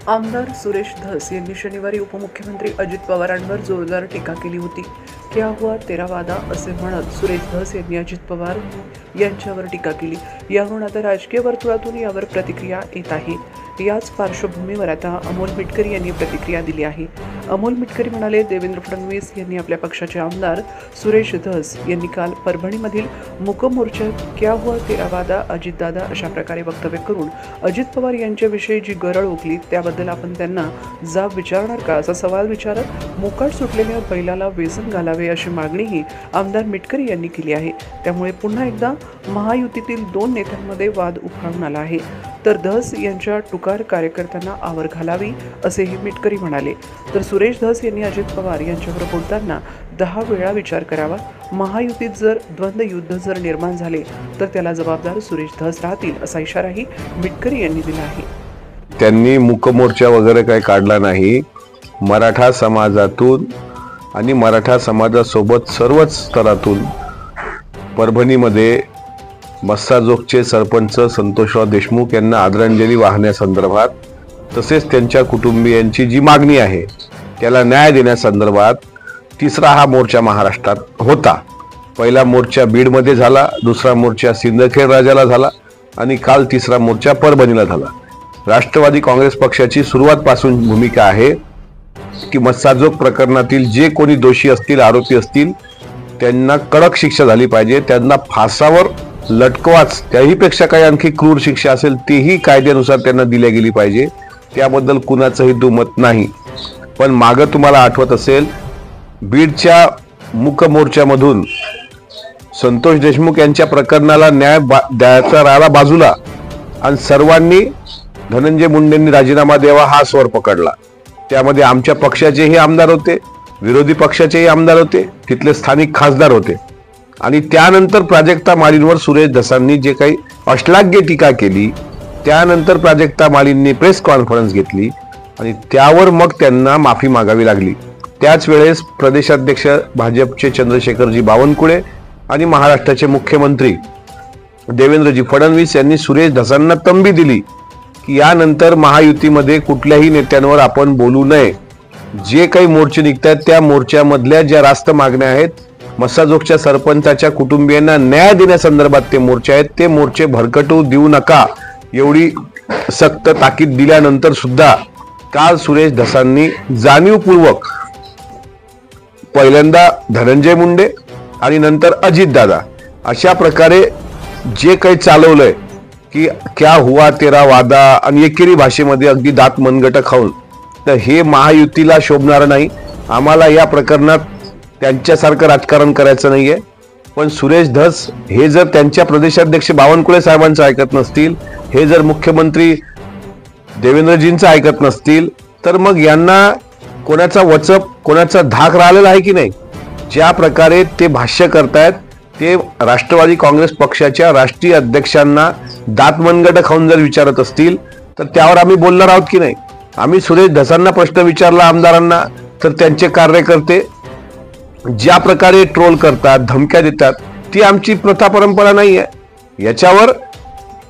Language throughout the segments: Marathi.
आमदार सुरेश धस यांनी शनिवारी उपमुख्यमंत्री अजित पवारांवर जोरदार टीका केली होती। क्या हुआ तेरा वादा असे म्हणत सुरेश धस यांनी अजित पवार यांच्यावर टीका केली। यावरून आता राजकीय वर्तुळातून यावर प्रतिक्रिया येत आहे। याच पार्श्वभूमीवर आता अमोल मिटकरी यांनी प्रतिक्रिया दिली आहे। अमोल मिटकरी म्हणाले, देवेंद्र फडणवीस यांनी आपल्या पक्षाचे आमदार सुरेश धस यांनी काल परभणीमधील मूक मोर्चात क्या हुआ तेरा वादा अजितदादा अशा प्रकारे वक्तव्य करून अजित पवार यांच्याविषयी जी गरळ ओकली त्याबद्दल आपण त्यांना जाब विचारणार का असा सवाल विचारत मोकाट सुटलेल्या बैलाला वेसण घालावे अशी मागणीही आमदार मिटकरी यांनी केली आहे। त्यामुळे पुन्हा एकदा महायुतीतील दोन नेत्यांमध्ये वाद उफाळून आला आहे। तर धस यांच्या टुकार कार्यकर्त्यांना आवर घालावी असेही मिटकरी म्हणाले। तर सुरेश धस यांनी अजित पवार यांच्यावर बोलताना 10 वेळा विचार करावा। महायुतीत जर द्वंद्व युद्ध जर निर्माण झाले तर त्याला जबाबदार सुरेश धस राहतील असा इशाराही मिटकरी यांनी दिला आहे। त्यांनी मूक मोर्चा वगैरे काही काढला नाही। मराठा समाजातून आणि मराठा समाजासोबत सर्वच स्तरातून परभणीमध्ये मस्साजोगचे सरपंच संतोषराव देशमुख यांना आदरांजली वाहण्यासंदर्भात तसेच त्यांच्या कुटुंबियांची जी मागणी आहे त्याला न्याय देण्यासंदर्भात तिसरा हा मोर्चा महाराष्ट्रात होता। पहिला मोर्चा बीडमध्ये झाला, दुसरा मोर्चा सिंदखेड राजाला झाला आणि काल तिसरा मोर्चा परभणीला झाला। राष्ट्रवादी काँग्रेस पक्षाची सुरुवातपासून भूमिका आहे की मस्साजोग प्रकरणातील जे कोणी दोषी असतील, आरोपी असतील त्यांना कडक शिक्षा झाली पाहिजे। त्यांना फासावर लटकवाच, त्याहीपेक्षा काही आणखी क्रूर शिक्षा असेल तेही कायद्यानुसार त्यांना दिल्या गेली पाहिजे। त्याबद्दल कुणाचंही दुमत नाही। पण मागे तुम्हाला आठवत असेल, बीडच्या मूक मोर्चामधून संतोष देशमुख यांच्या प्रकरणाला न्याय द्यायचा राहिला बाजूला आणि सर्वांनी धनंजय मुंडेंनी राजीनामा द्यावा हा स्वर पकडला। त्यामध्ये आमच्या पक्षाचेही आमदार होते, विरोधी पक्षाचेही आमदार होते, तिथले स्थानिक खासदार होते आणि त्यानंतर प्राजक्ता माळींवर सुरेश धसांनी जे काही अश्लाघ्य टीका केली त्यानंतर प्राजक्ता माळींनी प्रेस कॉन्फरन्स घेतली आणि त्यावर मग त्यांना माफी मागावी लागली। त्याच वेळेस प्रदेशाध्यक्ष भाजपचे चंद्रशेखरजी बावनकुळे आणि महाराष्ट्राचे मुख्यमंत्री देवेंद्रजी फडणवीस यांनी सुरेश धसांना तंबी दिली की यानंतर महायुतीमध्ये कुठल्याही नेत्यांवर आपण बोलू नये। जे काही मोर्चे निघतात त्या मोर्चामधल्या ज्या रास्त मागण्या आहेत, मस्साजोगच्या सरपंचाच्या कुटुंबियांना न्याय देण्यासंदर्भात ते मोर्चे आहेत, ते मोर्चे भरकटू देऊ नका एवढी सक्त ताकीद दिल्यानंतर सुद्धा काल सुरेश धसांनी जाणीवपूर्वक पहिल्यांदा धनंजय मुंडे आणि नंतर अजितदादा अशा प्रकारे जे काही चालवलंय की क्या हुआ तेरा वादा आणि एकेरी भाषेमध्ये अगदी दात मनगट खाऊन, तर हे महायुतीला शोभणार नाही। आम्हाला या प्रकरणात त्यांच्यासारखं राजकारण करायचं नाहीये। पण सुरेश धस हे जर त्यांच्या प्रदेशाध्यक्ष बावनकुळे साहेबांचं ऐकत नसतील, हे जर मुख्यमंत्री देवेंद्रजींचं ऐकत नसतील, तर मग यांना कोणाचा वचप, कोणाचा धाक राहिलेला आहे की नाही? ज्या प्रकारे ते भाष्य करतायत ते राष्ट्रवादी काँग्रेस पक्षाच्या राष्ट्रीय अध्यक्षांना दात मनगट खाऊन जर विचारत असतील तर त्यावर आम्ही बोलणार आहोत की नाही? आम्ही सुरेश धसांना प्रश्न विचारला आमदारांना, तर त्यांचे कार्यकर्ते ज्या प्रकारे ट्रोल करतात, धमक्या देतात, ती आमची प्रथा परंपरा नाही आहे। याच्यावर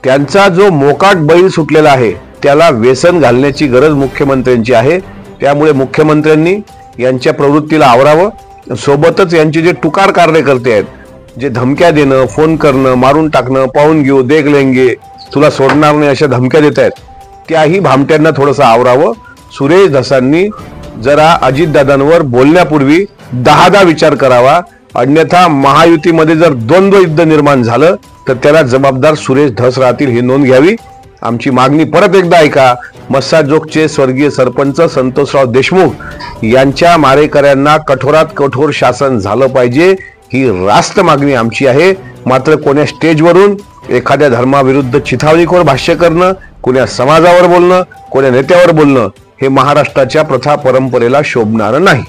त्यांचा जो मोकाट बैल सुटलेला आहे त्याला वेसन घालण्याची गरज मुख्यमंत्र्यांची आहे। त्यामुळे मुख्यमंत्र्यांनी यांच्या प्रवृत्तीला आवरावं। सोबतच यांचे जे टुकार कार्यकर्ते आहेत, जे धमक्या देणं, फोन करणं, मारून टाकणं, पाहून घेऊ, देख लेंगे, तुला सोडणार नाही अशा धमक्या देत आहेत, त्याही भामट्यांना थोडंसं आवरावं। सुरेश धसांनी जरा अजितदादांवर बोलण्यापूर्वी 10दा विचार करावा, अन्यथा महायुतीमध्ये जर द्वंद्व युद्ध निर्माण झालं तर त्याला जबाबदार सुरेश धस राहतील ही नोंद घ्यावी। आमची मागणी परत एकदा ऐका, मस्साजोगचे स्वर्गीय सरपंच संतोषराव देशमुख यांच्या मारेकऱ्यांना कठोरात कठोर शासन झालं पाहिजे ही रास्त मागणी आमची आहे। मात्र कोण्या स्टेजवरून एखाद्या धर्माविरुद्ध चिथावणीखोर भाष्य करणं, कोण्या समाजावर बोलणं, कोण्या नेत्यावर बोलणं हे महाराष्ट्राच्या प्रथा परंपरेला शोभणारं नाही।